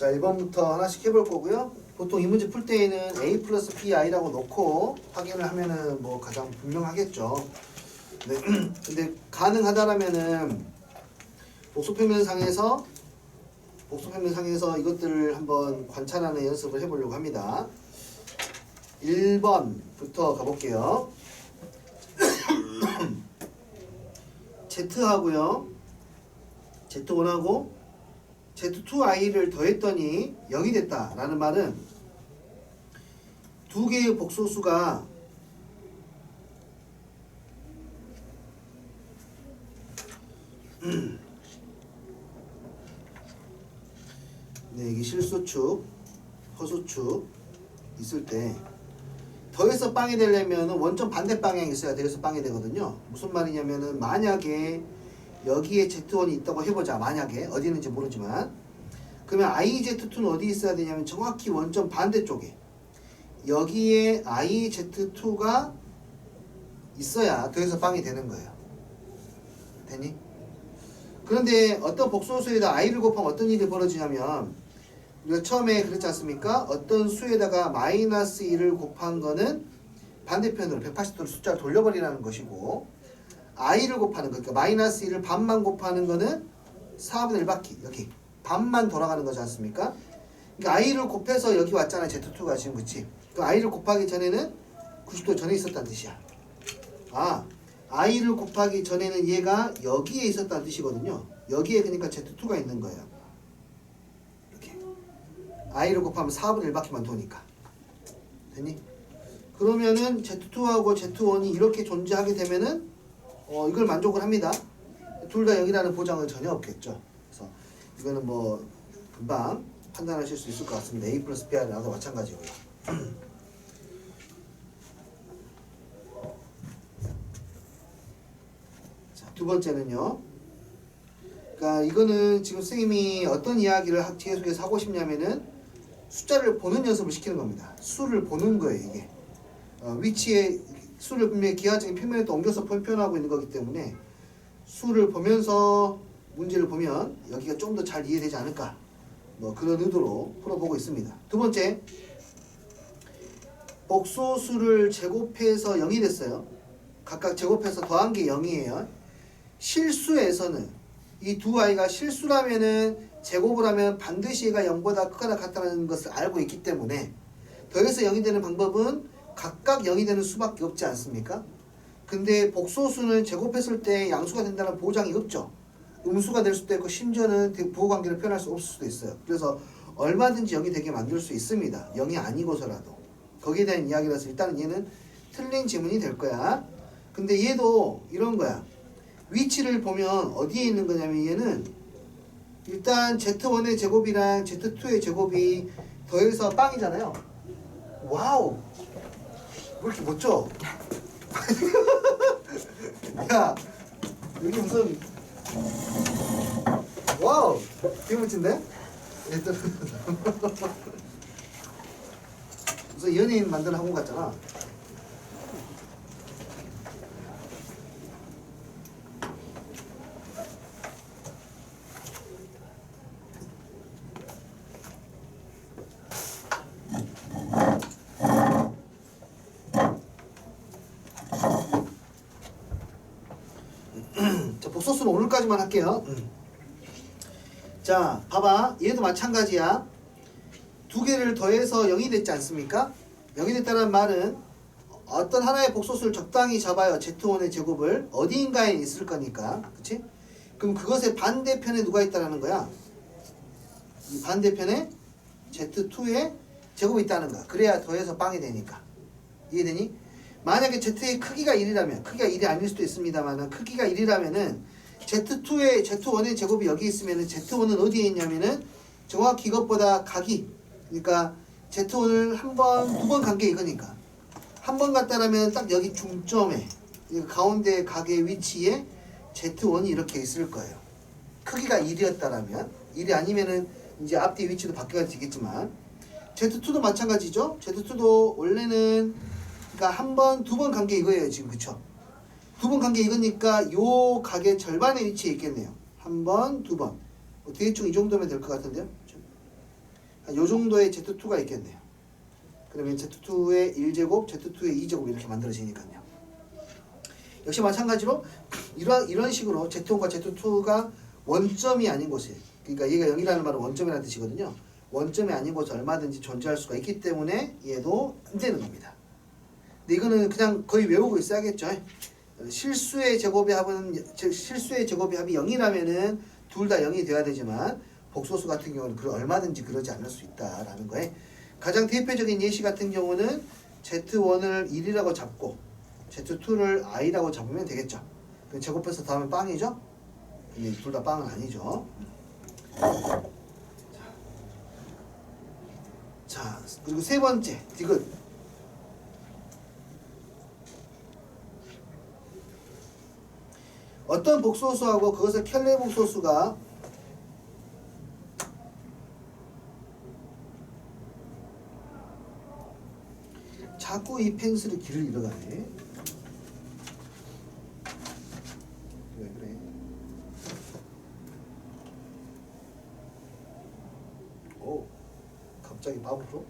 자, 1번부터 하나씩 해볼 거고요. 보통 이 문제 풀 때에는 a 플러스 bi라고 놓고 확인을 하면은 뭐 가장 분명하겠죠. 네. 근데 가능하다라면은 복소평면상에서 이것들을 한번 관찰하는 연습을 해보려고 합니다. 1번부터 가볼게요. Z하고요, Z1하고 Z2i를 더했더니 0이 됐다라는 말은 두 개의 복소수가 네, 이게 실수축, 허수축 있을 때 더해서 빵이 되려면 원점 반대 방향이 있어야 더해서 빵이 되거든요. 무슨 말이냐면은 만약에 여기에 Z1이 있다고 해보자. 만약에 어디 있는지 모르지만 그러면 IZ2는 어디 있어야 되냐면 정확히 원점 반대쪽에 여기에 IZ2가 있어야 더해서 빵이 되는 거예요. 되니? 그런데 어떤 복소수에다 i를 곱하면 어떤 일이 벌어지냐면 우리가 처음에 그랬지 않습니까? 어떤 수에다가 마이너스 1을 곱한 거는 반대편으로 180도로 숫자를 돌려버리라는 것이고 i를 곱하는 거, 그러니까 마이너스 1을 반만 곱하는 거는 4분의 1바퀴 여기 반만 돌아가는 거지 않습니까? 그러니까 i를 곱해서 여기 왔잖아요. Z2가 지금 그치? 그 i를 곱하기 전에는 90도 전에 있었다는 뜻이야. 아, i를 곱하기 전에는 얘가 여기에 있었다는 뜻이거든요. 여기에 그러니까 Z2가 있는 거예요. 이렇게 i를 곱하면 4분의 1바퀴만 도니까. 됐니? 그러면은 Z2하고 Z1이 이렇게 존재하게 되면은 이걸 만족을 합니다. 둘 다 0이라는 보장은 전혀 없겠죠. 그래서 이거는 뭐 금방 판단하실 수 있을 것 같습니다. a 플러스 br 나도 마찬가지고요. 자, 두 번째는요. 그러니까 이거는 지금 선생님이 어떤 이야기를 계속해서 하고 싶냐면은 숫자를 보는 연습을 시키는 겁니다. 수를 보는 거예요, 이게. 위치에 수를 분명히 기하적인 평면에 또 옮겨서 표현하고 있는 거기 때문에 수를 보면서 문제를 보면 여기가 좀 더 잘 이해되지 않을까, 뭐 그런 의도로 풀어보고 있습니다. 두 번째, 복소수를 제곱해서 0이 됐어요. 각각 제곱해서 더한 게 0이에요. 실수에서는 이 두 아이가 실수라면은 제곱을 하면 반드시 얘가 0보다 크거나 같다는 것을 알고 있기 때문에 더해서 0이 되는 방법은 각각 0이 되는 수밖에 없지 않습니까? 근데 복소수는 제곱했을 때 양수가 된다는 보장이 없죠. 음수가 될 수도 있고 심지어는 부호관계를 표현할 수 없을 수도 있어요. 그래서 얼마든지 0이 되게 만들 수 있습니다. 0이 아니고서라도. 거기에 대한 이야기라서 일단은 얘는 틀린 지문이 될 거야. 근데 얘도 이런 거야. 위치를 보면 어디에 있는 거냐면 얘는 일단 Z1의 제곱이랑 Z2의 제곱이 더해서 빵이잖아요. 와우! 왜 이렇게 멋져? 야, 여기 무슨 와우! 되게 멋진데? 무슨 연예인 만드는 학원 같잖아. 자, 복소수는 오늘까지만 할게요. 자, 봐봐. 얘도 마찬가지야. 두 개를 더해서 0이 됐지 않습니까? 0이 됐다는 말은 어떤 하나의 복소수를 적당히 잡아요. Z1의 제곱을. 어디인가에 있을 거니까. 그치? 그럼 그것의 반대편에 누가 있다는 거야? 이 반대편에 Z2의 제곱이 있다는 거야. 그래야 더해서 빵이 되니까. 이해되니? 만약에 Z의 크기가 1이라면, 크기가 1이 아닐 수도 있습니다만 크기가 1이라면은 Z1의 제곱이 여기 있으면은 Z1은 어디에 있냐면은 정확히 이것보다 각이, 그러니까 Z1을 한 번, 두 번 간 게 이거니까 한 번 갔다라면 딱 여기 중점에 가운데 각의 위치에 Z1이 이렇게 있을 거예요. 크기가 1이었다라면 1이 아니면은 이제 앞뒤 위치도 바뀌어지겠지만 Z2도 마찬가지죠. Z2도 원래는 그러니까 한 번, 두 번 간 게 이거예요. 지금 그쵸? 두 번 간 게 이거니까 요 각의 절반의 위치에 있겠네요. 한 번, 두 번. 대충 이 정도면 될 것 같은데요. 요 정도의 Z2가 있겠네요. 그러면 Z2의 1제곱, Z2의 2제곱 이렇게 만들어지니까요. 역시 마찬가지로 이런 식으로 Z1과 Z2가 원점이 아닌 곳에, 그러니까 얘가 0이라는 말은 원점이라는 뜻이거든요. 원점이 아닌 곳에 얼마든지 존재할 수가 있기 때문에 얘도 안 되는 겁니다. 근데 이거는 그냥 거의 외우고 있어야겠죠. 실수의 제곱의 합은, 실수의 제곱의 합이 0이라면은 둘 다 0이 돼야 되지만 복소수 같은 경우는 얼마든지 그러지 않을 수 있다라는 거예요. 가장 대표적인 예시 같은 경우는 Z1을 1이라고 잡고 Z2를 i라고 잡으면 되겠죠. 제곱해서 다음에 빵이죠? 근데 둘 다 빵은 아니죠. 자, 그리고 세 번째, 디귿. 어떤 복소수하고 그것의 켈레 복소수가 자꾸 이 펜슬의 길을 잃어가네. 왜 그래? 오, 갑자기 바보로?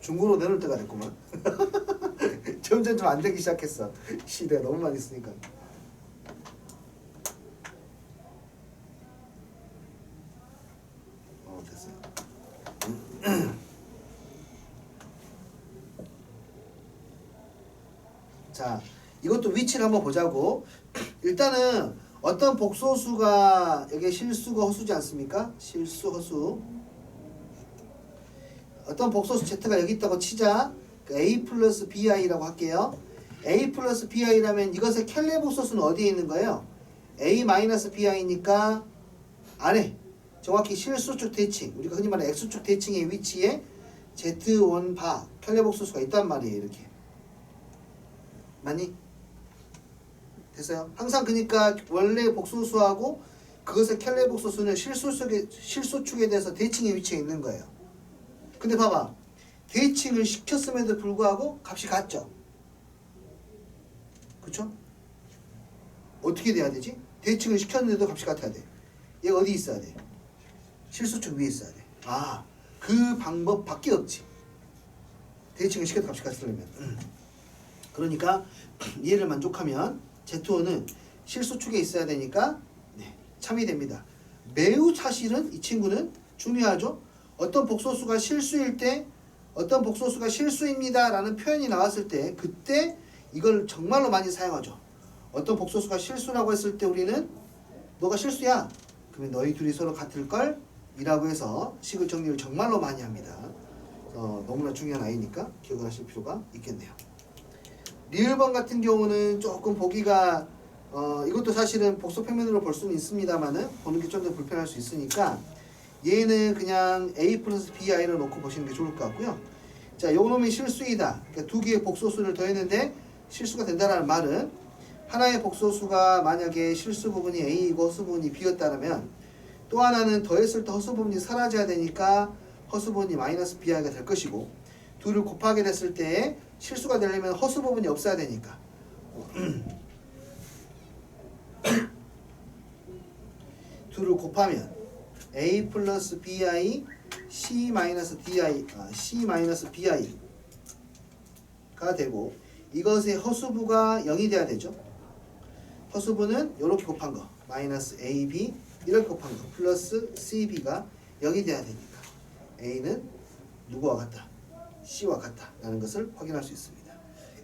중고로 내놓을 때가 됐구만. 점점 좀 안 되기 시작했어. 시대가 너무 많이 쓰니까. 됐어요. 자, 이것도 위치를 한번 보자고. 일단은 어떤 복소수가 여기 실수가 허수지 않습니까? 실수 허수. 어떤 복소수 z가 여기 있다고 치자. a 플러스 bi라고 할게요. a 플러스 bi라면 이것의 켈레 복소수는 어디에 있는 거예요? a 마이너스 bi니까 안에 정확히 실수축 대칭, 우리가 흔히 말하는 x축 대칭의 위치에 z1 바 켈레 복소수가 있단 말이에요. 이렇게 맞니? 됐어요? 항상 그러니까 원래 복소수하고 그것의 켈레 복소수는 실수축에 대해서 대칭의 위치에 있는 거예요. 근데 봐봐, 대칭을 시켰음에도 불구하고 값이 같죠? 그쵸? 어떻게 돼야 되지? 대칭을 시켰는데도 값이 같아야 돼. 얘가 어디 있어야 돼? 실수축 위에 있어야 돼. 아, 그 방법밖에 없지. 대칭을 시켜도 값이 같으려면. 그러니까 얘를 만족하면 Z1은 실수축에 있어야 되니까 참이 됩니다. 매우 사실은 이 친구는 중요하죠. 어떤 복소수가 실수일 때, 어떤 복소수가 실수입니다 라는 표현이 나왔을 때 그때 이걸 정말로 많이 사용하죠. 어떤 복소수가 실수라고 했을 때 우리는 너가 실수야. 그러면 너희 둘이 서로 같을걸? 이라고 해서 식을 정리를 정말로 많이 합니다. 너무나 중요한 아이니까 기억을 하실 필요가 있겠네요. 리을번 같은 경우는 조금 보기가 이것도 사실은 복소 평면으로 볼 수는 있습니다만은 보는 게 좀 더 불편할 수 있으니까 얘는 그냥 a 플러스 bi를 놓고 보시는 게 좋을 것 같고요. 자, 요놈이 실수이다. 그러니까 두 개의 복소수를 더했는데 실수가 된다는 말은 하나의 복소수가 만약에 실수 부분이 a이고 허수 부분이 b였다면 또 하나는 더했을 때 허수 부분이 사라져야 되니까 허수 부분이 마이너스 bi가 될 것이고 둘을 곱하게 됐을 때 실수가 되려면 허수 부분이 없어야 되니까 둘을 곱하면 a 플러스 bi c 마이너스 bi가 되고 이것의 허수부가 0이 돼야 되죠. 허수부는 이렇게 곱한 거 마이너스 ab 이렇게 곱한 거 플러스 cb가 0이 돼야 되니까 a는 누구와 같다? c와 같다 라는 것을 확인할 수 있습니다.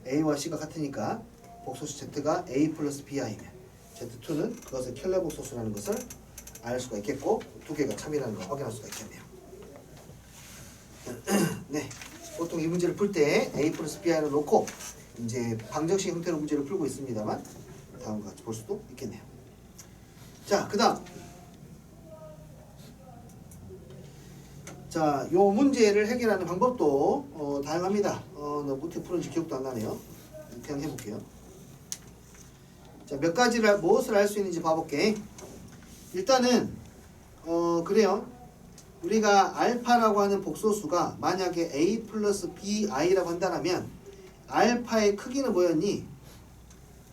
a와 c가 같으니까 복소수 z가 a 플러스 bi면 z2는 그것의 켈레 복소수라는 것을 알 수가 있겠고 두 개가 참이라는 걸 확인할 수가 있겠네요. 네, 보통 이 문제를 풀 때 a 플러스 bi를 놓고 이제 방정식 형태로 문제를 풀고 있습니다만 다음과 같이 볼 수도 있겠네요. 자, 그 다음 자, 요 문제를 해결하는 방법도 다양합니다. 어떻게 푸는지 기억도 안 나네요. 그냥 해볼게요. 자, 몇 가지를 무엇을 알 수 있는지 봐볼게. 일단은 그래요. 우리가 알파라고 하는 복소수가 만약에 a 플러스 bi라고 한다면 알파의 크기는 뭐였니?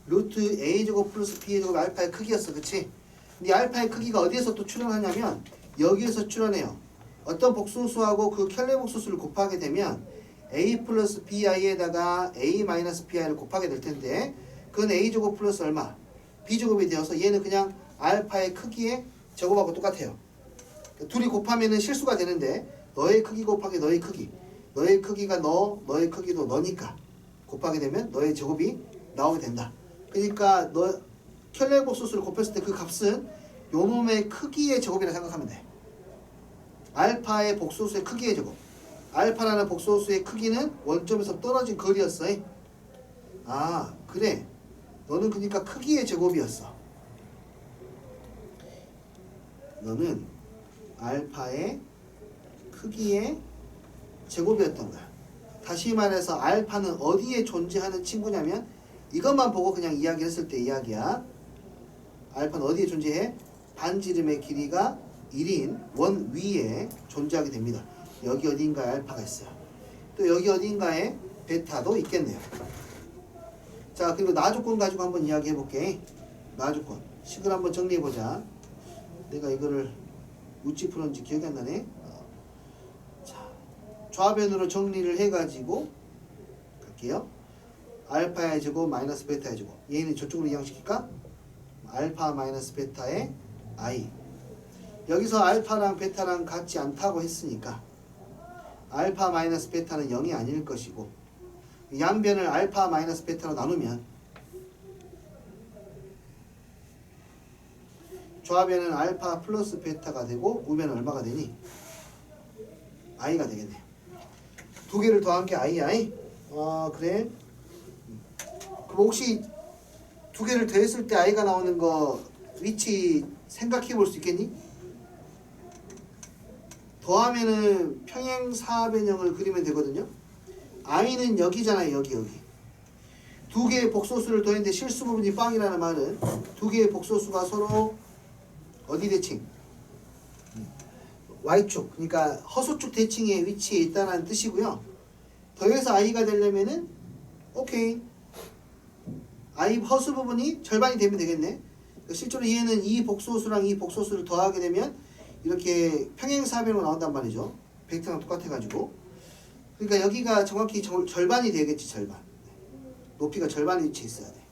루트 a제곱 플러스 b제곱 알파의 크기였어. 그치? 근데 알파의 크기가 어디에서 또 출현하냐면 여기에서 출현해요. 어떤 복소수하고 그 켈레 복소수를 곱하게 되면 a 플러스 bi에다가 a 마이너스 bi를 곱하게 될 텐데 그건 a제곱 플러스 얼마? b제곱이 되어서 얘는 그냥 알파의 크기의 제곱하고 똑같아요. 둘이 곱하면은 실수가 되는데 너의 크기 곱하기 너의 크기, 너의 크기가 너의 크기도 너니까 곱하게 되면 너의 제곱이 나오게 된다. 그러니까 너 켈레 복소수를 곱했을 때 그 값은 요놈의 크기의 제곱이라 생각하면 돼. 알파의 복소수의 크기의 제곱. 알파라는 복소수의 크기는 원점에서 떨어진 거리였어. 아 그래, 너는 그러니까 크기의 제곱이었어. 너는 알파의 크기의 제곱이었던 거야. 다시 말해서 알파는 어디에 존재하는 친구냐면 이것만 보고 그냥 이야기를 했을 때 이야기야. 알파는 어디에 존재해? 반지름의 길이가 1인 원 위에 존재하게 됩니다. 여기 어딘가에 알파가 있어요. 또 여기 어딘가에 베타도 있겠네요. 자, 그리고 나조건 가지고 한번 이야기해 볼게. 나조건 식을 한번 정리해 보자. 내가 이거를 우찌 풀었는지 기억이 안 나네. 자, 좌변으로 정리를 해가지고 갈게요. 알파의 제곱 마이너스 베타의 제곱. 얘는 저쪽으로 이항시킬까? 알파 마이너스 베타의 i. 여기서 알파랑 베타랑 같지 않다고 했으니까 알파 마이너스 베타는 0이 아닐 것이고 양변을 알파 마이너스 베타로 나누면 좌변은 알파 플러스 베타가 되고 우변은 얼마가 되니? i가 되겠네. 두 개를 더한 게 i야. 그래. 그럼 혹시 두 개를 더했을 때 i가 나오는 거 위치 생각해 볼 수 있겠니? 더하면은 평행사변형을 그리면 되거든요. i는 여기잖아요. 여기. 두 개의 복소수를 더했는데 실수 부분이 빵이라는 말은 두 개의 복소수가 서로 어디 대칭? y축, 그러니까 허수축 대칭의 위치에 있다는 뜻이고요. 더해서 i가 되려면은 오케이, i 허수 부분이 절반이 되면 되겠네. 실제로 얘는 이 복소수랑 이 복소수를 더하게 되면 이렇게 평행사변으로 나온단 말이죠. 벡터랑 똑같아가지고. 그러니까 여기가 정확히 절반이 되겠지. 절반. 높이가 절반 위치에 있어야 돼.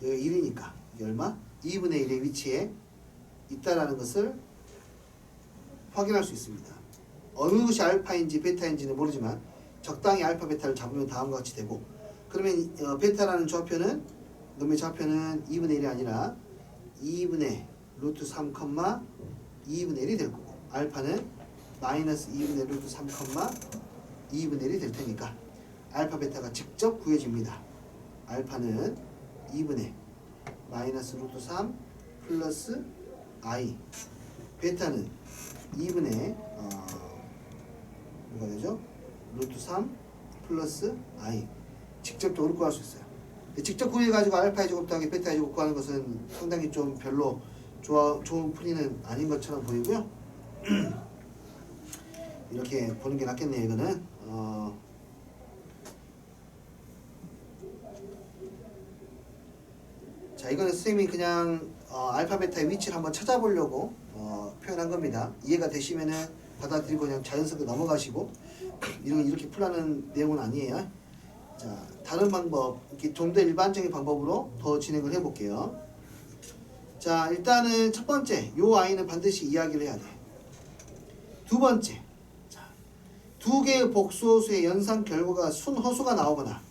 여기 1이니까 이게 얼마? 2분의 1의 위치에 있다라는 것을 확인할 수 있습니다. 어느 것이 알파인지 베타인지는 모르지만 적당히 알파 베타를 잡으면 다음과 같이 되고, 그러면 베타라는 좌표는 놈의 좌표는 2분의 1이 아니라 2분의 루트 3, 2분의 1이 될 거고, 알파는 마이너스 2분의 루트 3, 2분의 1이 될 테니까 알파 베타가 직접 구해집니다. 알파는 2분의 마이너스 루트 3 플러스 i, 베타는 2분의 뭐가 되죠? 루트 3 플러스 i. 직접 또 구할 수 있어요. 직접 구해가지고 알파의 제곱 더하기 베타의 제곱 구하는 것은 상당히 좀 별로 좋은 풀이는 아닌 것처럼 보이고요. 이렇게 보는 게 낫겠네요. 이거는 자, 이거는 선생님이 그냥 알파 베타의 위치를 한번 찾아보려고 표현한 겁니다. 이해가 되시면은 받아들이고 그냥 자연스럽게 넘어가시고 이렇게 풀라는 내용은 아니에요. 자, 다른 방법, 이렇게 좀 더 일반적인 방법으로 더 진행을 해볼게요. 자, 일단은 첫 번째, 요 아이는 반드시 이야기를 해야 돼. 두 번째, 자, 두 개의 복소수의 연산 결과가 순허수가 나오거나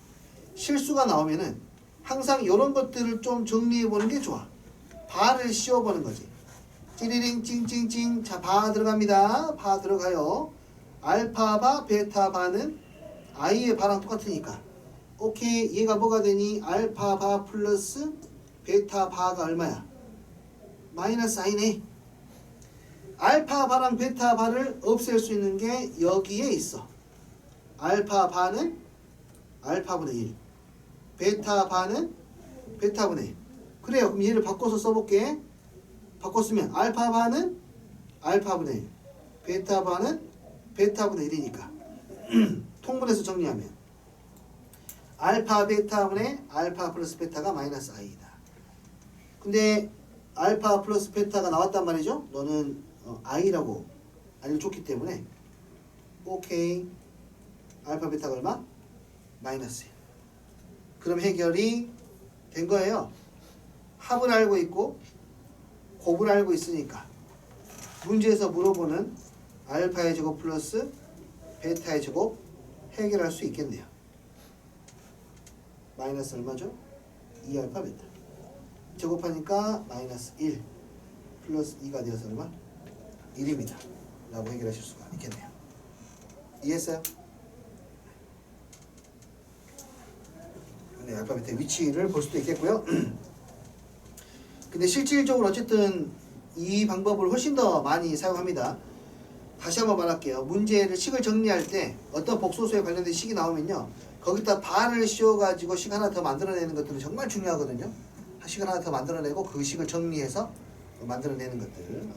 실수가 나오면은 항상 이런 것들을 좀 정리해보는 게 좋아. 바를 씌워보는 거지. 찌리링 찡찡찡. 자, 바 들어갑니다. 바 들어가요. 알파 바, 베타 바는 i의 바랑 똑같으니까 오케이. 얘가 뭐가 되니? 알파 바 플러스 베타 바가 얼마야? 마이너스 i네. 알파 바랑 베타 바를 없앨 수 있는 게 여기에 있어. 알파 바는 알파분의 1, 베타 바는 베타분의 1. 그래요. 그럼 얘를 바꿔서 써볼게. 바꿨으면 알파바는 알파분의 1, 베타바는 베타분의 1이니까 통분해서 정리하면 알파 베타분의 알파 플러스 베타가 마이너스 i이다. 근데 알파 플러스 베타가 나왔단 말이죠. 너는 i라고 알려줬기 때문에 오케이. 알파 베타가 얼마? 마이너스 1. 그럼 해결이 된 거예요. 합을 알고 있고 곱을 알고 있으니까 문제에서 물어보는 알파의 제곱 플러스 베타의 제곱 해결할 수 있겠네요. 마이너스 얼마죠? 2알파 베타 제곱하니까 마이너스 1 플러스 2가 되어서 얼마? 1입니다 라고 해결하실 수가 있겠네요. 이해했어요? 네, 알파 베타의 위치를 볼 수도 있겠고요. 근데 실질적으로 어쨌든 이 방법을 훨씬 더 많이 사용합니다. 다시 한번 말할게요. 문제를 식을 정리할 때 어떤 복소수에 관련된 식이 나오면요, 거기다 바를 씌워가지고 식 하나 더 만들어내는 것들은 정말 중요하거든요. 식을 하나 더 만들어내고 그 식을 정리해서 만들어내는 것들,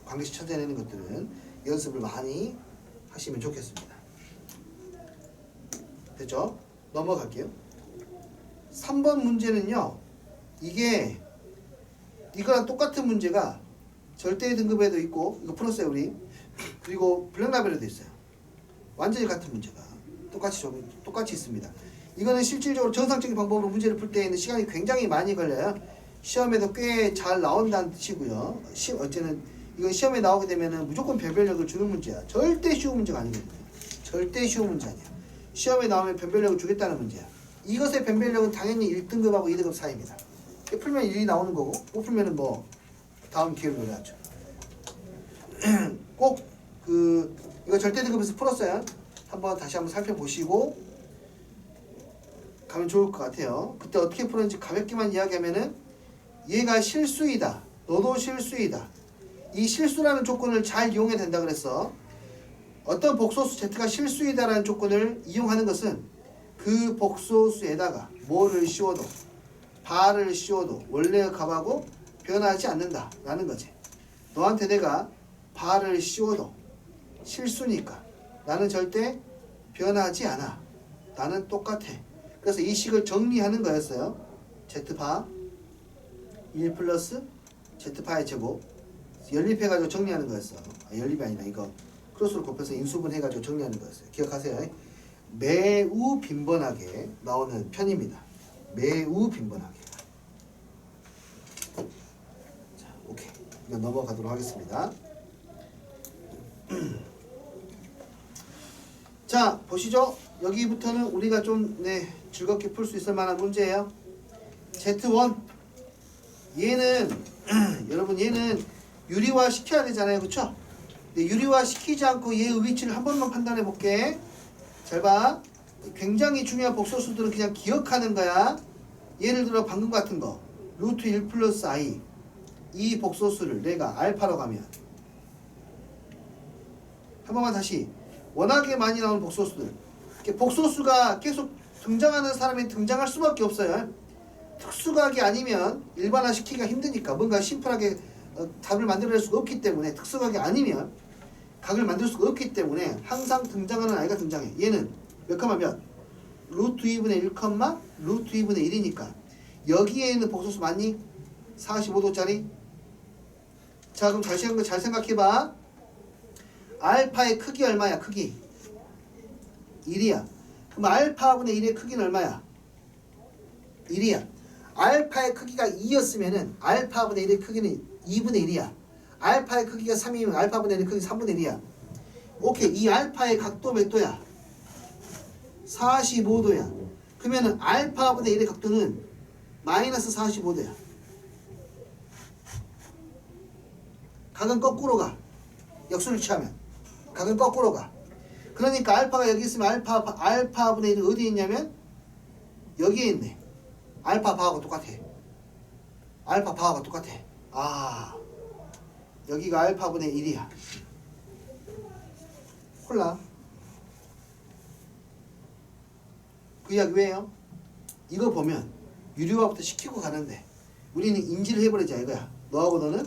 관계식 찾아내는 것들은 연습을 많이 하시면 좋겠습니다. 됐죠? 넘어갈게요. 3번 문제는요, 이거랑 똑같은 문제가 절대 등급에도 있고, 이거 풀었어요 우리. 그리고 블랙라벨에도 있어요. 완전히 같은 문제가 똑같이 있습니다. 이거는 실질적으로 정상적인 방법으로 문제를 풀 때에는 시간이 굉장히 많이 걸려요. 시험에도 꽤 잘 나온다는 뜻이고요. 어쨌든 이건 시험에 나오게 되면은 무조건 변별력을 주는 문제야. 절대 쉬운 문제가 아니거든요. 절대 쉬운 문제 아니야. 시험에 나오면 변별력을 주겠다는 문제야. 이것의 변별력은 당연히 1등급하고 2등급 사이입니다. 풀면 1이 나오는 거고, 못 풀면은 뭐 다음 기회를 노려야죠. 꼭 이거 절대 등급에서 풀었어요. 다시 한번 살펴보시고 가면 좋을 것 같아요. 그때 어떻게 풀었는지 가볍게만 이야기하면은 얘가 실수이다. 너도 실수이다. 이 실수라는 조건을 잘 이용해야 된다 그랬어. 어떤 복소수 Z가 실수이다라는 조건을 이용하는 것은 그 복소수에다가 뭐를 씌워도 바를 씌워도 원래의 값하고 변하지 않는다 라는 거지. 너한테 내가 바를 씌워도 실수니까 나는 절대 변하지 않아. 나는 똑같아. 그래서 이 식을 정리하는 거였어요. Z바 1 플러스 Z파의 제곱 연립해가지고 정리하는 거였어. 연립이 아니라 이거 크로스로 곱해서 인수분 해가지고 정리하는 거였어요. 기억하세요. 매우 빈번하게 나오는 편입니다. 매우 빈번하게. 자, 오케이. 이건 넘어가도록 하겠습니다. 자, 보시죠. 여기부터는 우리가 좀 즐겁게 풀 수 있을 만한 문제예요. Z1 얘는 여러분 얘는 유리화 시켜야 되잖아요. 그쵸? 근데 유리화 시키지 않고 얘의 위치를 한 번만 판단해 볼게. 잘 봐. 굉장히 중요한 복소수들은 그냥 기억하는 거야. 예를 들어 방금 같은 거 루트 1 플러스 i 이 복소수를 내가 알파로 가면 한 번만 다시 워낙에 많이 나오는 복소수들 복소수가 계속 등장하는 사람이 등장할 수밖에 없어요. 특수각이 아니면 일반화 시키기가 힘드니까 뭔가 심플하게 답을 만들어낼 수가 없기 때문에 특수각이 아니면 각을 만들 수가 없기 때문에 항상 등장하는 아이가 등장해. 얘는 몇 컴마 몇? 루트 2분의 1 컴마 루트 2분의 1이니까 여기에 있는 복소수 맞니? 45도짜리. 자 그럼 잘 생각해봐. 알파의 크기 얼마야? 크기 1이야. 그럼 알파분의 1의 크기는 얼마야? 1이야. 알파의 크기가 2였으면은 알파분의 1의 크기는 2분의 1이야. 알파의 크기가 3이면 알파분의 1의 크기는 3분의 1이야. 오케이. 이 알파의 각도 몇 도야? 45도야. 그러면은 알파분의 1의 각도는 마이너스 45도야. 각은 거꾸로 가. 역수를 취하면 각은 거꾸로 가. 그러니까 알파가 여기 있으면 알파분의 1은 어디에 있냐면 여기에 있네. 알파 바하고 똑같아. 알파 바하고 똑같아. 아, 여기가 알파분의 1이야. 콜라. 그 이야기 왜요? 이거 보면 유리화부터 시키고 가는데 우리는 인지를 해버리자 이거야. 너하고 너는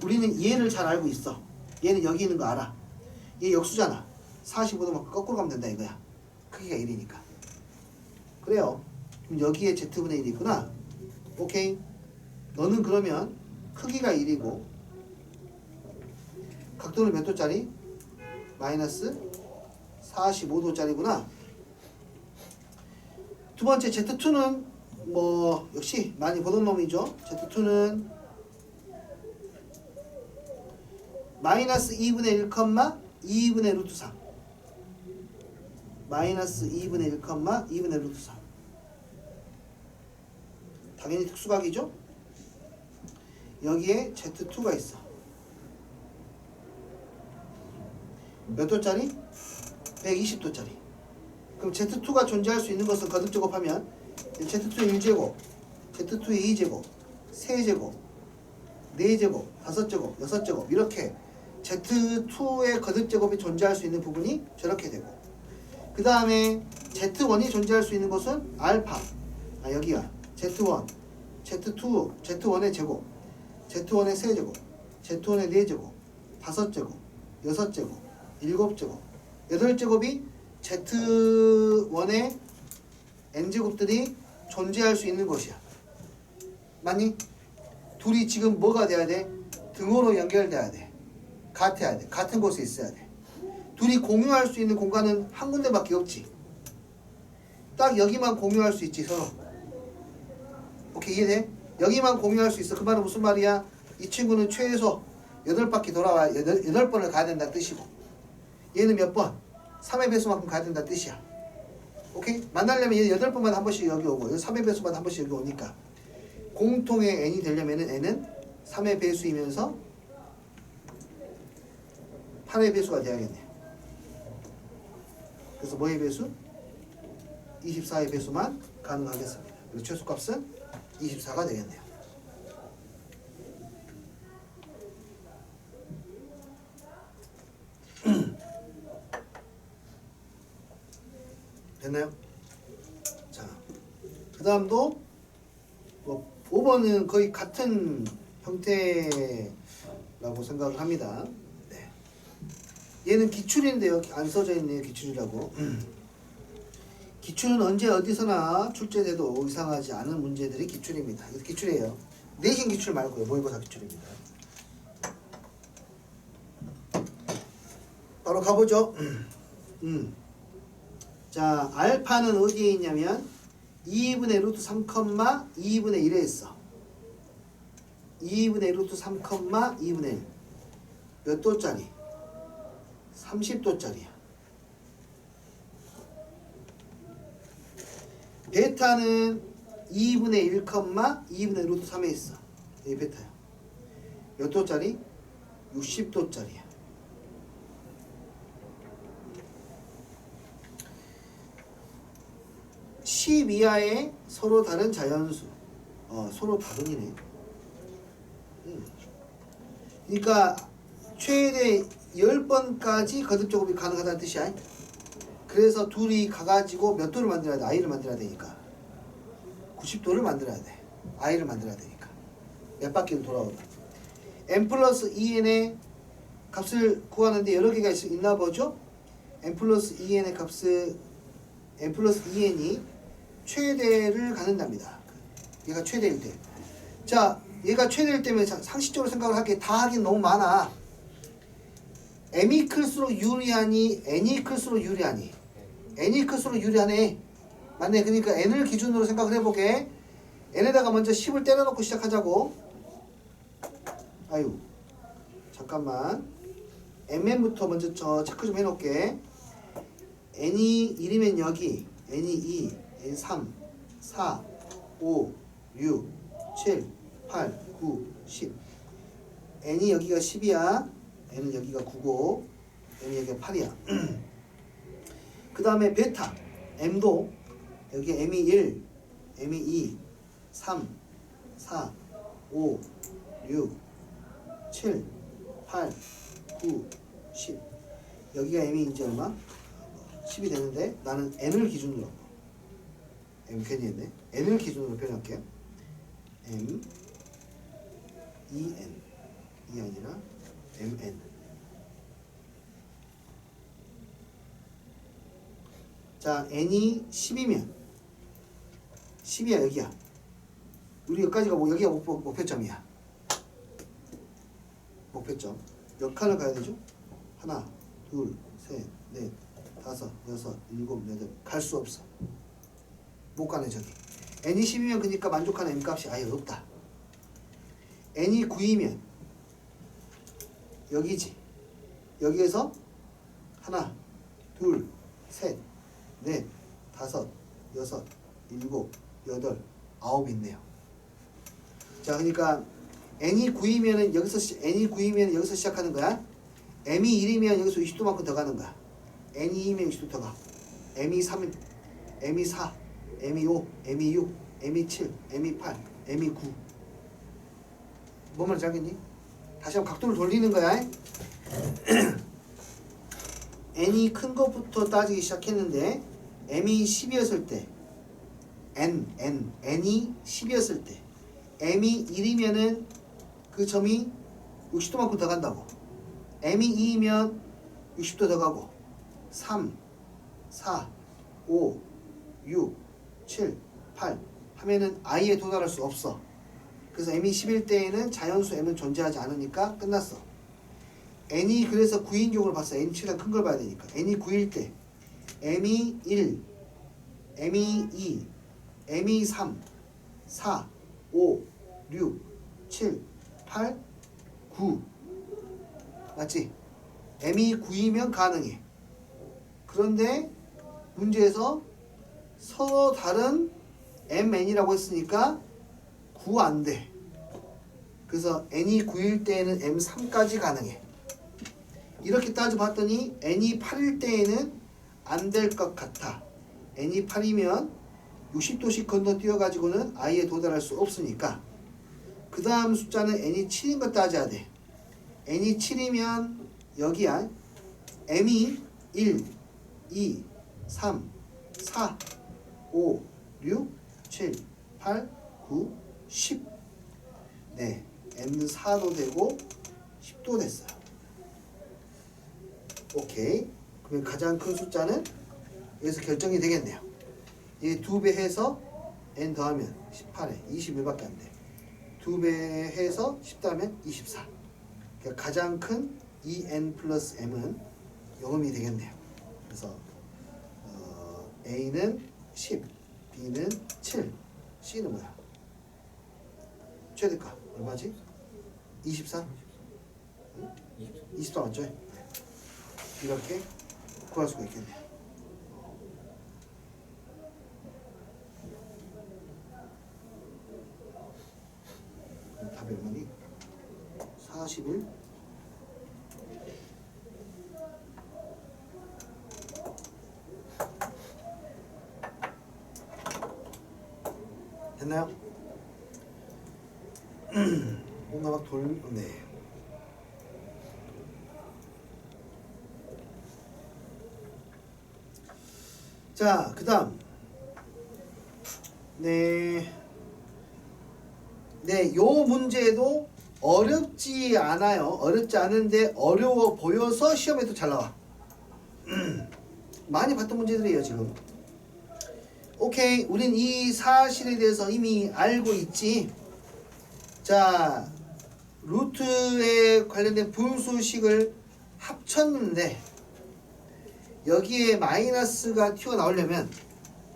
우리는 얘를 잘 알고 있어. 얘는 여기 있는 거 알아. 얘 역수잖아. 45도 막 거꾸로 가면 된다 이거야. 크기가 1이니까. 그래요. 그럼 여기에 z분의 1이 있구나. 오케이. 너는 그러면 크기가 1이고 각도는 몇 도짜리? 마이너스 45도짜리구나. 두 번째 Z2는 뭐 역시 많이 보던 놈이죠. Z2는 마이너스 2분의 1, 2분의 루트 3 마이너스 2분의 1, 2분의 루트 3 당연히 특수각이죠. 여기에 Z2가 있어. 몇 도짜리? 120도짜리. 그럼 Z2가 존재할 수 있는 것은 거듭 제곱하면 Z2의 1제곱, Z2의 2제곱, 3제곱, 4제곱, 5제곱, 6제곱 이렇게 Z2의 거듭 제곱이 존재할 수 있는 부분이 저렇게 되고 그 다음에 Z1이 존재할 수 있는 것은 알파 여기야 Z1, Z2, Z1의 제곱, Z1의 3제곱, Z1의 4제곱, 5제곱, 6제곱, 7제곱, 8제곱이 Z1의 n제곱들이 존재할 수 있는 것이야. 맞니? 둘이 지금 뭐가 돼야 돼? 등호로 연결돼야 돼. 같아야 돼. 같은 곳에 있어야 돼. 둘이 공유할 수 있는 공간은 한 군데밖에 없지. 딱 여기만 공유할 수 있지 서로. 오케이 이해돼? 여기만 공유할 수 있어. 그 말은 무슨 말이야? 이 친구는 최소 8바퀴 돌아와 8번을 가야 된다는 뜻이고 얘는 몇 번? 3의 배수만큼 가야 된다는 뜻이야. 오케이? 만나려면 얘 8번마다 한 번씩 여기 오고 3의 배수마다 한 번씩 여기 오니까 공통의 n이 되려면 n은 3의 배수이면서 8의 배수가 돼야겠네. 그래서 뭐의 배수? 24의 배수만 가능하겠습니다. 그리고 최소값은 24가 되겠네요. 됐나요? 자, 그 다음도 뭐 5번은 거의 같은 형태라고 생각을 합니다. 네. 얘는 기출인데요. 안 써져 있네요. 기출이라고. 기출은 언제 어디서나 출제돼도 이상하지 않은 문제들이 기출입니다. 이거 기출이에요. 내신 기출 말고요. 모의고사 기출입니다. 바로 가보죠. 자, 알파는 어디에 있냐면 2분의 루트 3, 2분의 1에 있어. 2분의 루트 3, 2분의 1. 몇 도짜리? 30도짜리야. 베타는 2분의 1, 2분의 루트 3에 있어. 이게 베타야. 몇 도짜리? 60도짜리야. 10 이하의 서로 다른 자연수. 서로 다른이네. 그러니까 최대 10번까지 거듭 제곱이 가능하다는 뜻이야. 그래서 둘이 가가지고 몇 도를 만들어야 돼? i를 만들어야 되니까 90도를 만들어야 돼. i를 만들어야 되니까 몇 바퀴를 돌아오다. n 플러스 2n의 값을 구하는데 여러 개가 있나 보죠? n 플러스 2n의 값을 n 플러스 2n이 최대를 갖는답니다. 얘가 최대일 때. 자, 얘가 최대일 때면 상식적으로 생각을 하기에 다 하긴 너무 많아. m이 클수록 유리하니 n이 클수록 유리하니 n이 클수록 유리하네. 맞네. 그러니까 n을 기준으로 생각을 해보게. n에다가 먼저 10을 때려놓고 시작하자고. 아유 잠깐만 mn부터 먼저 체크 좀 해놓을게. n이 1이면 여기 n이 2, n 3, 4, 5, 6, 7, 8, 9, 10. n이 여기가 10이야. n은 여기가 9고 n이 여기가 8이야. 그 다음에 베타 m도 여기 m이 1, m이 2, 3, 4, 5, 6, 7, 8, 9, 10. 여기가 m이 이제 얼마? 10이 되는데 나는 n을 기준으로 m 괜히 했네. n을 기준으로 표현할게요. M E N 이 아니라 M N. 자, n이 10이면 10이야 여기야. 우리 여기까지가 뭐 여기가 목표점이야. 목표점. 몇 칸을 가야 되죠? 하나, 둘, 셋, 넷, 다섯, 여섯, 일곱, 여덟. 갈 수 없어. 못 가네 저기. n이 10이면 그러니까 만족하는 m 값이 아예 없다. n이 9이면 여기지. 여기에서 하나, 둘, 셋, 넷, 다섯, 여섯, 일곱, 여덟, 아홉 있네요. 자, 그러니까 n이 9이면은 여기서 시작하는 거야. m이 1이면 여기서 60도만큼 더 가는 거야. n이 2면 60도 더 가. m이 3, m이 4, m이 5, m이 6, m이 7, m이 8, m이 9. 뭔 말인지 알겠니? 다시 한번 각도를 돌리는 거야. n이 큰 것부터 따지기 시작했는데 m이 10이었을 때 n이 10이었을 때 m이 1이면은 그 점이 60도만큼 더 간다고. m이 2이면 60도 더 가고 3, 4, 5, 6, 7, 8 하면은 i에 도달할 수 없어. 그래서 m이 10일 때에는 자연수 m은 존재하지 않으니까 끝났어. n이 그래서 9인 경우를 봤어. n이 최대한 큰 걸 봐야 되니까. n이 9일 때 m이 1, m이 2, m이 3, 4, 5, 6, 7, 8, 9 맞지? m이 9이면 가능해. 그런데 문제에서 서로 다른 mn이라고 했으니까 9 안 돼. 그래서 n이 9일 때에는 m3까지 가능해. 이렇게 따져봤더니 n이 8일 때에는 안 될 것 같아. n이 8이면 60도씩 건너뛰어가지고는 i에 도달할 수 없으니까 그 다음 숫자는 n이 7인 것 따져야 돼. n이 7이면 여기야. m이 1, 2, 3, 4, 5, 6, 7, 8, 9, 10. 네, m4도 되고 10도 됐어요. 오케이. 그러면 가장 큰 숫자는 여기서 결정이 되겠네요. 이게 2배 해서 n 더하면 18에 21밖에 안 돼. 2배 해서 10 더하면 24. 그러니까 가장 큰 2n 플러스 m은 요놈이 되겠네요. 그래서 A는 10, B는 7, C는 뭐야? 최대가 얼마지? 24? 응? 24 맞죠? 이렇게 구할 수가 있겠네요. 답이 얼마니? 41? 됐나요? 뭔가 막 네. 자, 그 다음. 네, 요 문제도 어렵지 않아요. 어렵지 않은데 어려워 보여서 시험에도 잘 나와. 많이 봤던 문제들이에요, 지금. 오케이, 우린 이 사실에 대해서 이미 알고 있지. 자, 루트에 관련된 분수식을 합쳤는데 여기에 마이너스가 튀어나오려면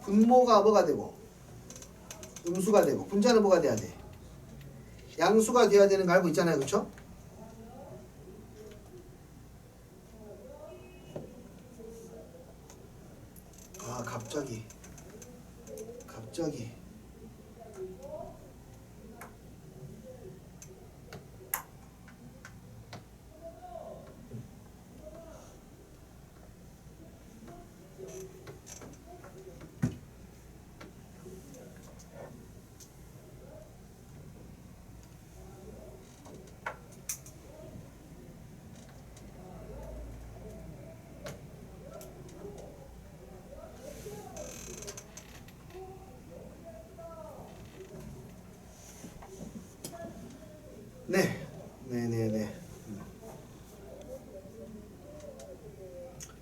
분모가 뭐가 되고 음수가 되고 분자는 뭐가 돼야 돼? 양수가 돼야 되는 거 알고 있잖아요, 그렇죠? 아, 갑자기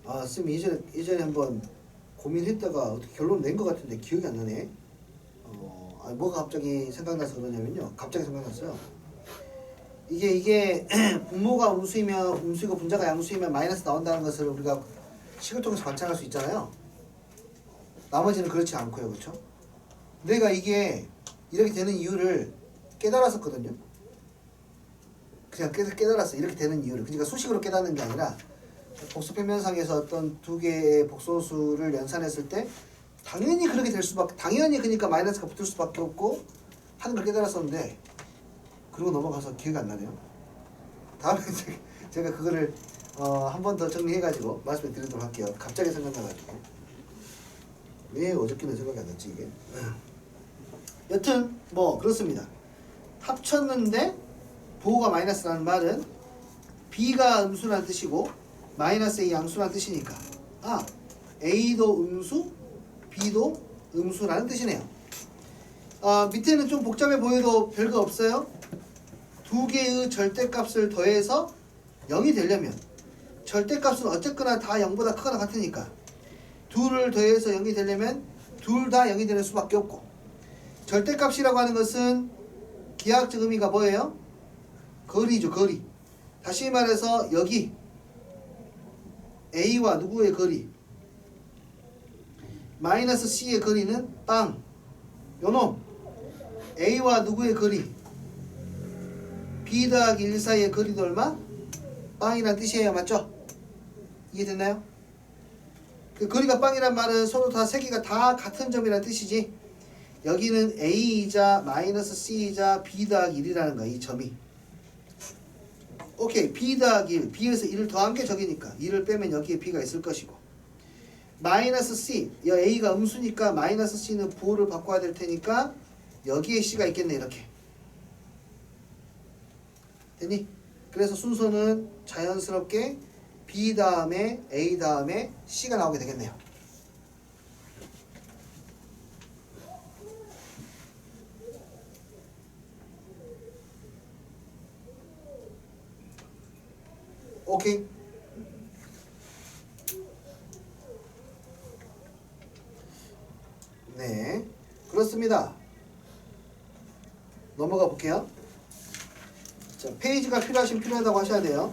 아, 쌤 예전에 한번 고민했다가 어떻게 결론 낸 것 같은데 기억이 안 나네. 뭐가 갑자기 생각나서 그러냐면요. 갑자기 생각났어요. 이게 분모가 음수이면 음수이고 분자가 양수이면 마이너스 나온다는 것을 우리가 식을 통해서 관찰할 수 있잖아요. 나머지는 그렇지 않고요, 그렇죠? 내가 이게 이렇게 되는 이유를 깨달았었거든요. 그냥 깨달았어. 이렇게 되는 이유를. 그러니까 수식으로 깨닫는 게 아니라 복수 평면상에서 어떤 두 개의 복소수를 연산했을 때 당연히 그렇게 될 수밖에, 당연히 그러니까 마이너스가 붙을 수밖에 없고 하는 걸 깨달았었는데 그러고 넘어가서 기억이 안 나네요. 다음에 제가 그거를 한 번 더 정리해가지고 말씀을 드리도록 할게요. 갑자기 생각나가지고 왜 어저께는 생각이 안 났지 이게. 여튼 뭐 그렇습니다. 합쳤는데 부호가 마이너스라는 말은 B가 음수라는 뜻이고 마이너스 A 양수라는 뜻이니까 A도 음수, B도 음수라는 뜻이네요. 밑에는 좀 복잡해 보여도 별거 없어요. 두 개의 절대값을 더해서 0이 되려면 절대값은 어쨌거나 다 0보다 크거나 같으니까 둘을 더해서 0이 되려면 둘 다 0이 되는 수밖에 없고, 절대값이라고 하는 것은 기하학적 의미가 뭐예요? 거리죠, 거리. 다시 말해서 여기 A와 누구의 거리? 마이너스 C의 거리는 빵. 요놈. A와 누구의 거리? B 더하기 1 사이의 거리도 얼마? 빵이란 뜻이에요. 맞죠? 이해됐나요? 그 거리가 빵이란 말은 서로 다 세 개가 다 같은 점이란 뜻이지, 여기는 A이자 마이너스 C이자 B 더하기 1이라는 거야. 이 점이. 오케이. B 더하기 1. B에서 1을 더한 게 저기니까 1을 빼면 여기에 B가 있을 것이고, 마이너스 C. A가 음수니까 마이너스 C는 부호를 바꿔야 될 테니까 여기에 C가 있겠네. 이렇게. 됐니? 그래서 순서는 자연스럽게 B 다음에 A 다음에 C가 나오게 되겠네요. 오케이. 네, 그렇습니다. 넘어가 볼게요. 자, 페이지가 필요하시면 필요하다고 하셔야 돼요.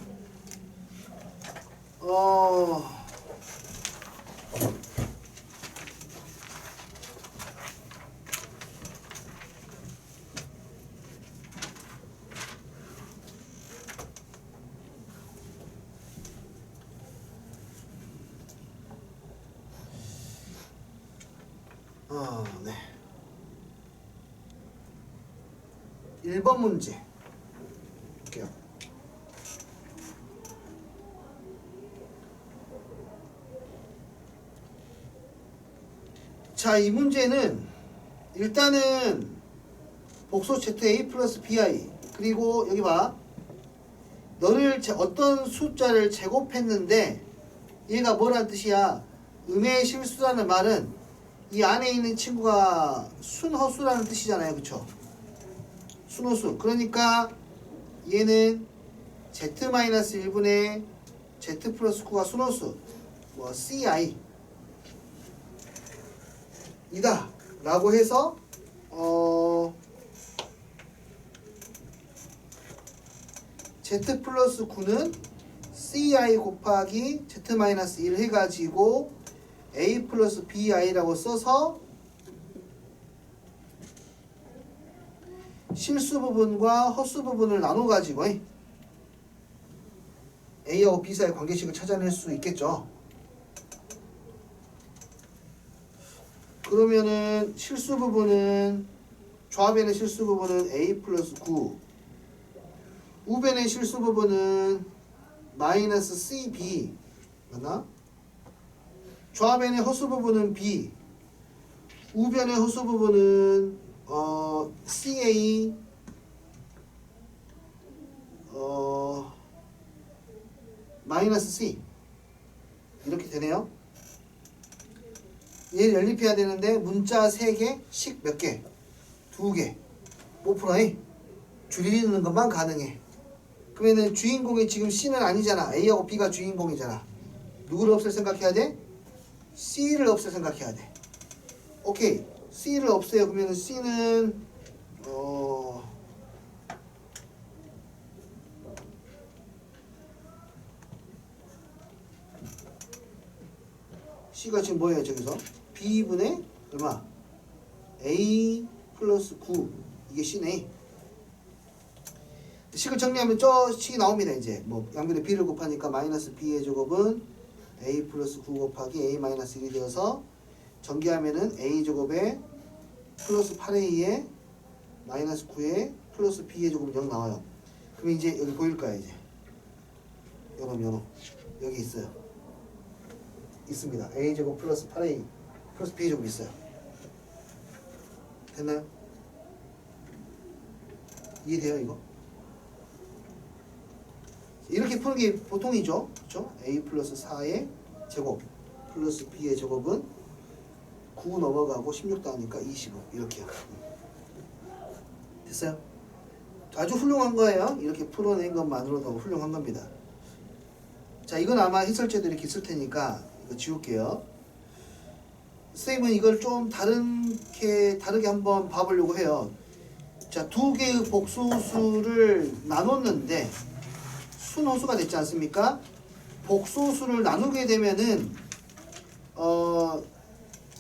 네. 1번 문제 볼게요. 자, 이 문제는 일단은 복소 ZA 플러스 BI, 그리고 여기 봐. 너를 어떤 숫자를 제곱했는데 얘가 뭐라는 뜻이야? 음의 실수라는 말은 이 안에 있는 친구가 순허수라는 뜻이잖아요. 그쵸? 순호수. 그러니까 얘는 Z-1분의 Z 플러스 9가 순호수, 뭐 CI 이다 라고 해서 Z 플러스 9는 CI 곱하기 Z-1 해가지고 A 플러스 BI라고 써서 실수 부분과 헛수 부분을 나눠가지고 A하고 B 사이의 관계식을 찾아낼 수 있겠죠. 그러면은 실수 부분은, 좌변의 실수 부분은 A 플러스 9, 우변의 실수 부분은 마이너스 CB 맞나? 좌변의 허수 부분은 B, 우변의 허수 부분은 CA 마이너스 C 이렇게 되네요. 얘를 연립해야 되는데 문자 3개, 식 몇 개? 2개. 못 풀어. 줄이는 것만 가능해. 그러면은 주인공이 지금 C는 아니잖아. A하고 B가 주인공이잖아. 누구를 없앨 생각해야 돼? C를 없앨 생각해야 돼. 오케이. C를 없애요. 그러면 C는 C가 지금 뭐예요? 저기서 B분의 얼마? A 플러스 9 이게 C네. 식을 정리하면 저 식이 나옵니다. 이제 뭐 양변에 B를 곱하니까 마이너스 B의 제곱은 A 플러스 9 곱하기 A 마이너스 1이 되어서 전개하면은 A 제곱에 플러스 8A에 마이너스 9에 플러스 B의 제곱은 0 나와요. 그럼 이제 여기 보일까요? 이제 요놈 여기 있어요. 있습니다. A 제곱 플러스 8A 플러스 B 제곱 있어요. 됐나요? 이해돼요 이거? 이렇게 푸는 게 보통이죠. 그렇죠? A 플러스 4의 제곱 플러스 B의 제곱은 9 넘어가고 16 더하니까 25 이렇게요. 됐어요? 아주 훌륭한 거예요. 이렇게 풀어낸 것만으로도 훌륭한 겁니다. 자, 이건 아마 해설제도 이렇게 있을 테니까 이거 지울게요. 선생님은 이걸 좀 다르게 한번 봐보려고 해요. 자, 두 개의 복소수를 나눴는데 순호수가 됐지 않습니까? 복소수를 나누게 되면은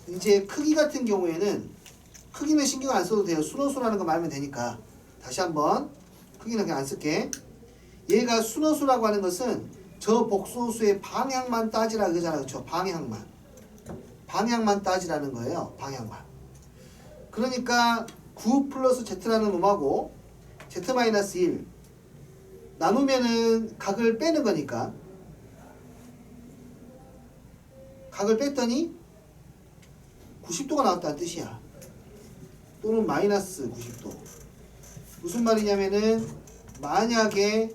이제 크기 같은 경우에는 크기는 신경 안 써도 돼요. 순호수라는 거 말하면 되니까. 다시 한번 크기는 그냥 안 쓸게. 얘가 순호수라고 하는 것은 저 복소수의 방향만 따지라 그러잖아. 그렇죠? 방향만 따지라는 거예요. 방향만. 그러니까 9 플러스 Z라는 놈하고 Z-1 나누면은 각을 빼는 거니까 각을 뺐더니 90도가 나왔다는 뜻이야. 또는 마이너스 90도. 무슨 말이냐면은 만약에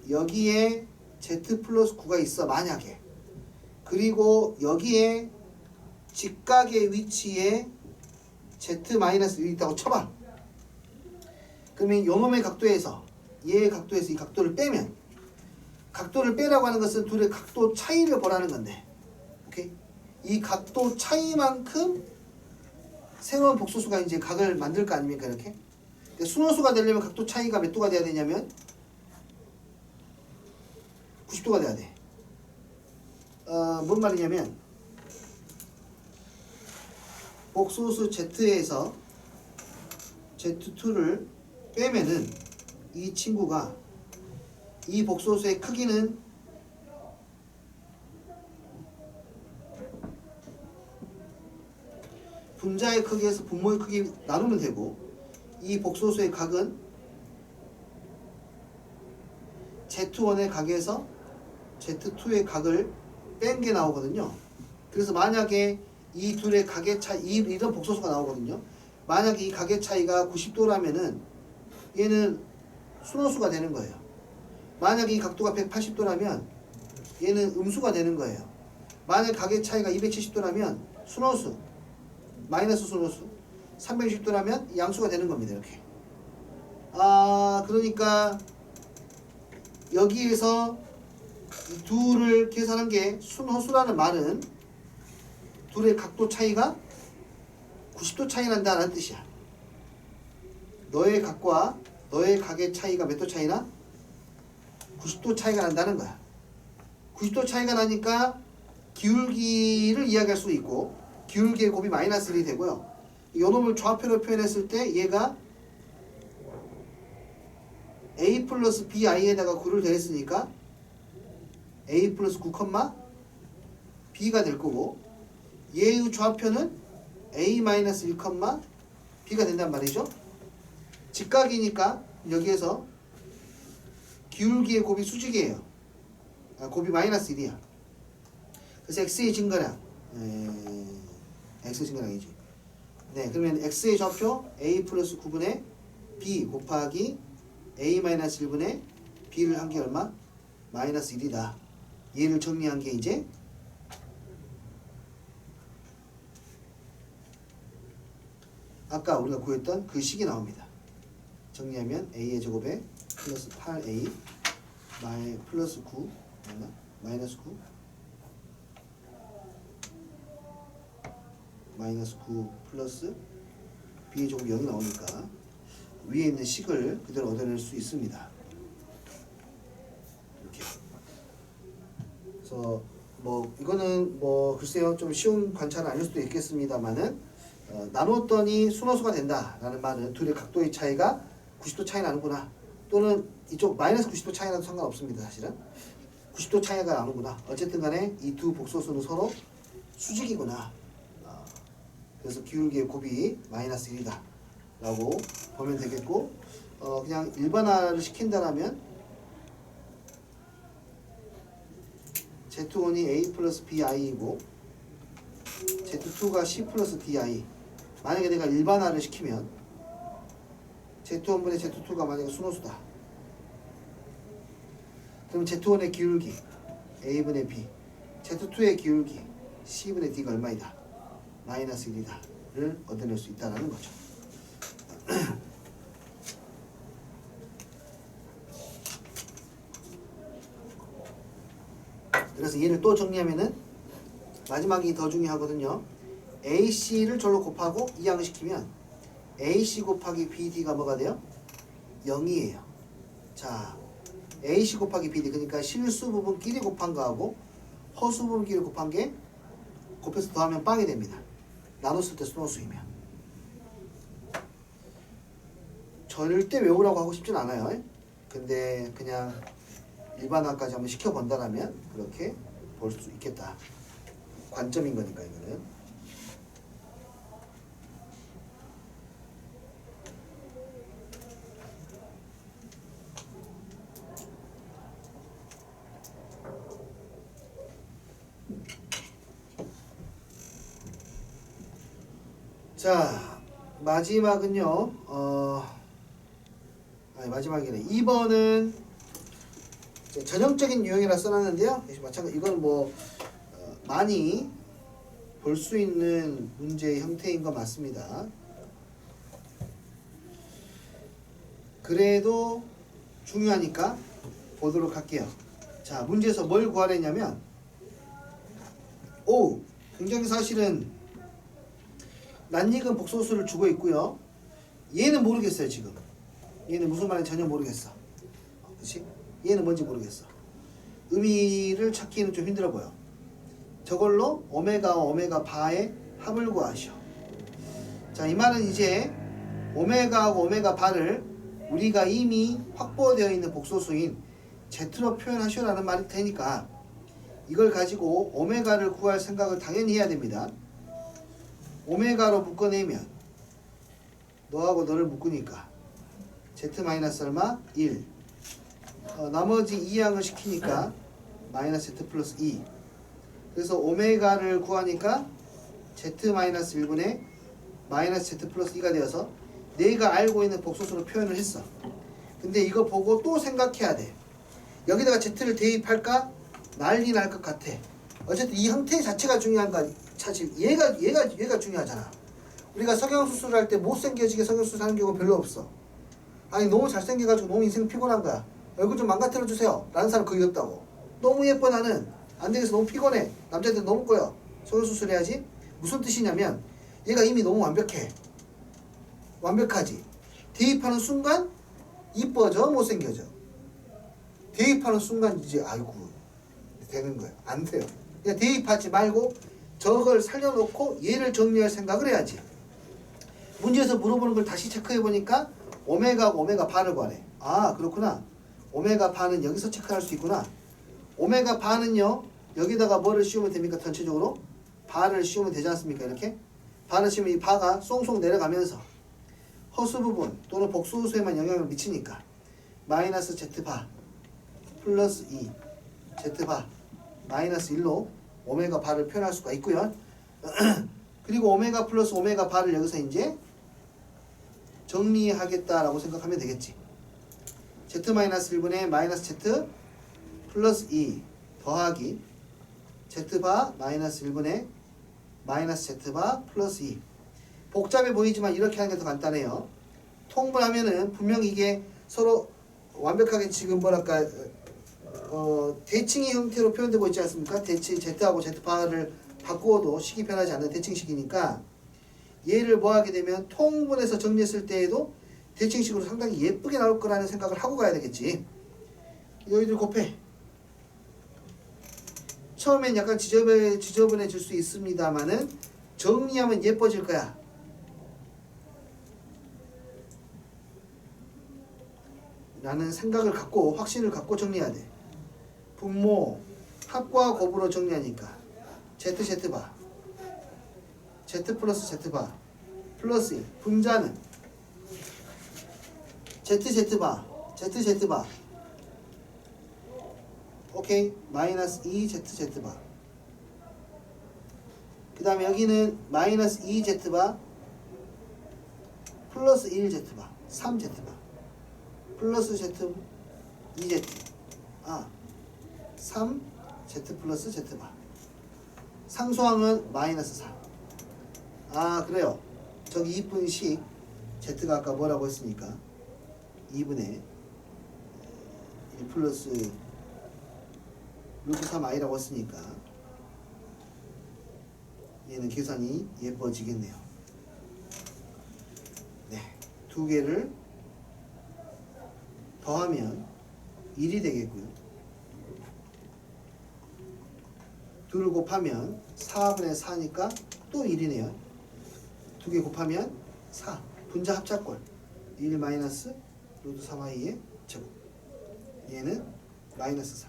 여기에 Z 플러스 9가 있어. 만약에. 그리고 여기에 직각의 위치에 Z 마이너스 1이 있다고 쳐봐. 그러면 요놈의 각도에서 얘의 각도에서 이 각도를 빼면 각도를 빼라고 하는 것은 둘의 각도 차이를 보라는 건데 오케이? 이 각도 차이만큼 새로운 복소수가 이제 각을 만들 거 아닙니까? 이렇게 순호수가 되려면 각도 차이가 몇 도가 돼야 되냐면 90도가 돼야 돼. 뭔 말이냐면 복소수 Z에서 Z2를 빼면은 이 친구가 이 복소수의 크기는 분자의 크기에서 분모의 크기 나누면 되고 이 복소수의 각은 Z1의 각에서 Z2의 각을 뺀 게 나오거든요. 그래서 만약에 이 둘의 각의 차이 이런 복소수가 나오거든요. 만약에 이 각의 차이가 90도라면은 얘는 순호수가 되는 거예요. 만약에 이 각도가 180도라면 얘는 음수가 되는 거예요. 만약 각의 차이가 270도라면 순호수, 마이너스 순호수, 360도라면 양수가 되는 겁니다. 이렇게. 그러니까 여기에서 이 둘을 계산한 게 순호수라는 말은 둘의 각도 차이가 90도 차이 난다는 뜻이야. 너의 각과 너의 각의 차이가 몇 도 차이나? 90도 차이가 난다는 거야. 90도 차이가 나니까 기울기를 이야기할 수 있고 기울기의 곱이 마이너스 1이 되고요. 이 놈을 좌표로 표현했을 때 얘가 A 플러스 BI에다가 9를 더했으니까 A 플러스 9, B가 될 거고 얘의 좌표는 A 마이너스 1, B가 된단 말이죠. 직각이니까 여기에서 기울기의 곱이 수직이에요. 곱이 마이너스 1이야. 그래서 X의 증가량 X의 증가량이지. 네, 그러면 X의 좌표 A 플러스 9분의 B 곱하기 A 마이너스 1분의 B를 한 게 얼마? 마이너스 1이다. 얘를 정리한 게 이제 아까 우리가 구했던 그 식이 나옵니다. 정리하면 A의 제곱에 플러스 8A 플러스 9 마이너스 9 마이너스 9 플러스 b의 제곱 0이 나오니까 위에 있는 식을 그대로 얻어낼 수 있습니다. 이렇게. 그래서 뭐 이거는 뭐 글쎄요 좀 쉬운 관찰은 아닐 수도 있겠습니다만은 나눴더니 순호수가 된다라는 말은 둘의 각도의 차이가 90도 차이 나는구나, 또는 이쪽 마이너스 90도 차이 나도 상관없습니다. 사실은 90도 차이가 나는구나. 어쨌든 간에 이 두 복소수는 서로 수직이구나. 그래서 기울기의 곱이 마이너스 1이다 라고 보면 되겠고, 그냥 일반화를 시킨다라면 Z1이 A 플러스 BI이고 Z2가 C 플러스 DI. 만약에 내가 일반화를 시키면 Z1분의 Z2가 만약에 순호수다. 그럼 Z1의 기울기 A분의 B, Z2의 기울기 C분의 D가 얼마이다? 마이너스 1이다를 얻어낼 수 있다는 거죠. 그래서 얘를 또 정리하면은 마지막이 더 중요하거든요. AC를 절로 곱하고 이항시키면 AC 곱하기 BD가 뭐가 돼요? 0이에요. 자, AC 곱하기 BD, 그러니까 실수 부분끼리 곱한 거하고 허수 부분끼리 곱한 게 곱해서 더하면 빵이 됩니다. 나눴을 때 순호수이면. 절대 외우라고 하고 싶진 않아요. 근데 그냥 일반화까지 한번 시켜본다라면 그렇게 볼 수 있겠다. 관점인 거니까 이거는. 자, 마지막은요. 마지막이네. 2번은 전형적인 유형이라 써놨는데요. 마찬가지 이건 뭐 많이 볼 수 있는 문제의 형태인 거 맞습니다. 그래도 중요하니까 보도록 할게요. 자, 문제에서 뭘 구하랬냐면, 굉장히 사실은 낯익은 복소수를 주고 있고요. 얘는 모르겠어요. 지금 얘는 무슨 말인지 전혀 모르겠어. 그치? 얘는 뭔지 모르겠어. 의미를 찾기는 좀 힘들어 보여. 저걸로 오메가와 오메가 바의 합을 구하시오. 자, 이 말은 이제 오메가하고 오메가 바를 우리가 이미 확보되어 있는 복소수인 Z로 표현하시오라는 말일 테니까 이걸 가지고 오메가를 구할 생각을 당연히 해야 됩니다. 오메가로 묶어내면 너하고 너를 묶으니까 Z 마이너스 얼마? 1. 나머지 2항을 시키니까 마이너스 Z 플러스 2. 그래서 오메가를 구하니까 Z 마이너스 1분의 마이너스 Z 플러스 2가 되어서 내가 알고 있는 복소수로 표현을 했어. 근데 이거 보고 또 생각해야 돼. 여기다가 Z를 대입할까? 난리 날 것 같아. 어쨌든 이 형태 자체가 중요한 거 사실 얘가 중요하잖아. 우리가 성형수술을 할 때 못생겨지게 성형수술 하는 경우 별로 없어. 아니 너무 잘생겨가지고 너무 인생 피곤한 거야. 얼굴 좀 망가뜨려 주세요 라는 사람 거의 없다고. 너무 예뻐 나는 안 되겠어 너무 피곤해 남자들 너무 꼬여 성형수술 해야지. 무슨 뜻이냐면 얘가 이미 너무 완벽해. 완벽하지. 대입하는 순간 이뻐져 못생겨져. 대입하는 순간 이제 아이고 되는 거야. 안 돼요. 그냥 대입하지 말고 저걸 살려놓고 얘를 정리할 생각을 해야지. 문제에서 물어보는 걸 다시 체크해보니까 오메가하고 오메가 바를 구하래. 아 그렇구나. 오메가 바는 여기서 체크할 수 있구나. 오메가 바는요 여기다가 뭐를 씌우면 됩니까? 전체적으로 바를 씌우면 되지 않습니까? 이렇게 바를 씌우면 이 바가 쏭쏭 내려가면서 허수 부분 또는 복소수에만 영향을 미치니까 마이너스 Z바 플러스 2 Z바 마이너스 1로 오메가 바를 표현할 수가 있고요. 그리고 오메가 플러스 오메가 바를 여기서 이제 정리하겠다라고 생각하면 되겠지. Z 마이너스 1분의 마이너스 Z 플러스 2 더하기 Z바 마이너스 1분의 마이너스 Z바 플러스 2. 복잡해 보이지만 이렇게 하는 게 더 간단해요. 통분하면은 분명히 이게 서로 완벽하게 지금 뭐랄까 대칭의 형태로 표현되고 있지 않습니까? 대칭 Z하고 Z바를 바꾸어도 식이 변하지 않는 대칭식이니까 얘를 뭐 하게 되면 통분해서 정리했을 때에도 대칭식으로 상당히 예쁘게 나올 거라는 생각을 하고 가야 되겠지. 여기들 곱해. 처음엔 약간 지저분해질 수 있습니다만은 정리하면 예뻐질 거야. 라는 생각을 갖고 확신을 갖고 정리해야 돼. 분모 합과 곱으로 정리하니까 ZZ바 Z 플러스 Z바 플러스 1 분자는 ZZ바 ZZ바 오케이 마이너스 2ZZ바 그 다음에 여기는 마이너스 2Z바 플러스 1Z바 3Z바 플러스 Z 2Z 3Z 플러스 Z바 상수항은 마이너스 4 그래요 저기 2분씩 Z가 아까 뭐라고 했으니까 2분의 1 플러스 루트 3i라고 했으니까 얘는 계산이 예뻐지겠네요. 네, 두 개를 더하면 1이 되겠고요. 둘을 곱하면 4분의 4니까 또 1이네요. 두 개 곱하면 4. 분자 합작골 1 마이너스 루트 3i의 제곱 얘는 마이너스 4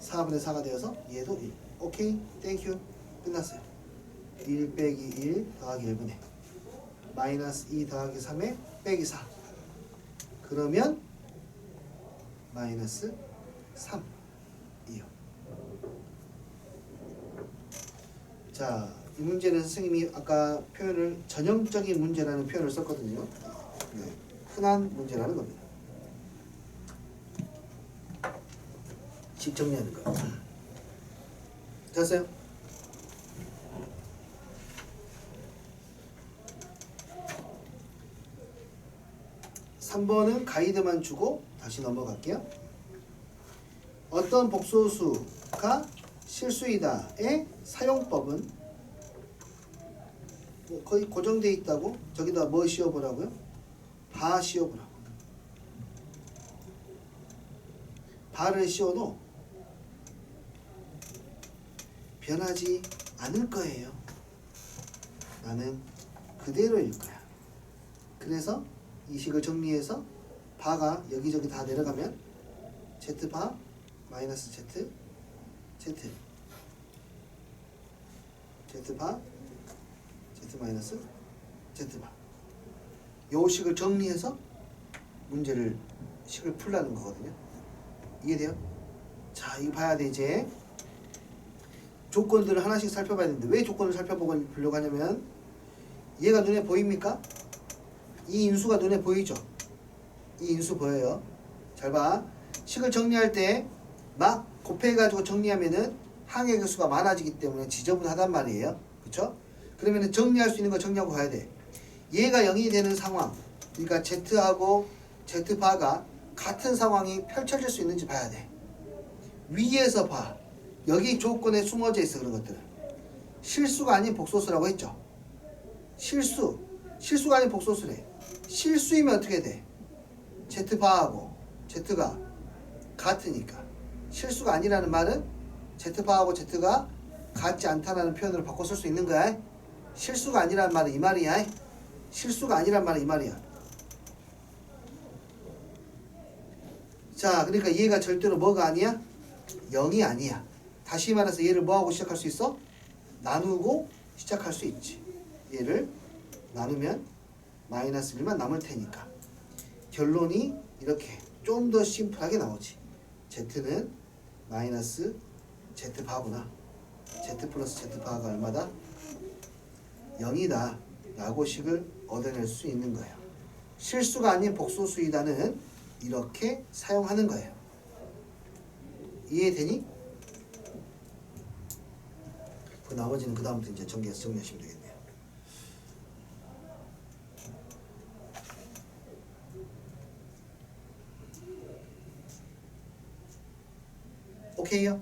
4분의 4가 되어서 얘도 1 오케이 땡큐 끝났어요. 1 빼기 1 더하기 1분의 마이너스 2 더하기 3에 빼기 4 그러면 마이너스 3이요. 자, 이 문제는 선생님이 아까 표현을 전형적인 문제라는 표현을 썼거든요. 네, 흔한 문제라는 겁니다. 식 정리하는 거예요. 됐어요? (3번은) 가이드만 주고 다시 넘어갈게요. 어떤 복소수가 실수이다의 사용법은 뭐 거의 고정되어 있다고 저기다 뭐 씌워보라고요? 바 씌워보라고. 바를 씌워도 변하지 않을 거예요. 나는 그대로일 거야. 그래서 이 식을 정리해서 바가 여기저기 다 내려가면 Z바 마이너스 Z Z Z바 Z 마이너스 Z바 요 식을 정리해서 식을 풀라는 거거든요. 이해돼요? 자, 이거 봐야 돼. 이제 조건들을 하나씩 살펴봐야 되는데 왜 조건을 살펴보려고 하냐면 얘가 눈에 보입니까? 이 인수가 눈에 보이죠? 이 인수 보여요. 잘 봐. 식을 정리할 때 막 곱해가지고 정리하면은 항의 개수가 많아지기 때문에 지저분하단 말이에요. 그쵸? 그러면은 정리할 수 있는 거 정리하고 가야 돼. 얘가 0이 되는 상황, 그러니까 Z하고 Z바가 같은 상황이 펼쳐질 수 있는지 봐야 돼. 위에서 봐. 여기 조건에 숨어져 있어. 그런 것들은 실수가 아닌 복소수라고 했죠. 실수가 아닌 복소수래. 실수이면 어떻게 돼? Z바하고 Z가 같으니까. 실수가 아니라는 말은 Z바하고 Z가 같지 않다는 표현으로 바꿔 쓸 수 있는 거야. 실수가 아니라는 말은 이 말이야. 실수가 아니란 말은 이 말이야. 자, 그러니까 얘가 절대로 뭐가 아니야? 0이 아니야. 다시 말해서 얘를 뭐하고 시작할 수 있어? 나누고 시작할 수 있지. 얘를 나누면 마이너스 1만 남을 테니까. 결론이 이렇게 좀 더 심플하게 나오지. Z는 마이너스 Z바구나. Z 플러스 Z바가 얼마다? 0이다 라고 식을 얻어낼 수 있는 거예요. 실수가 아닌 복소수이다는 이렇게 사용하는 거예요. 이해되니? 그 나머지는 그 다음부터 이제 정리하시면 되겠네요. 오케이요?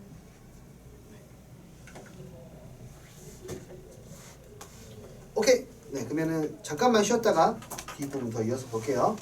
그러면은 잠깐만 쉬었다가 뒷부분 더 이어서 볼게요.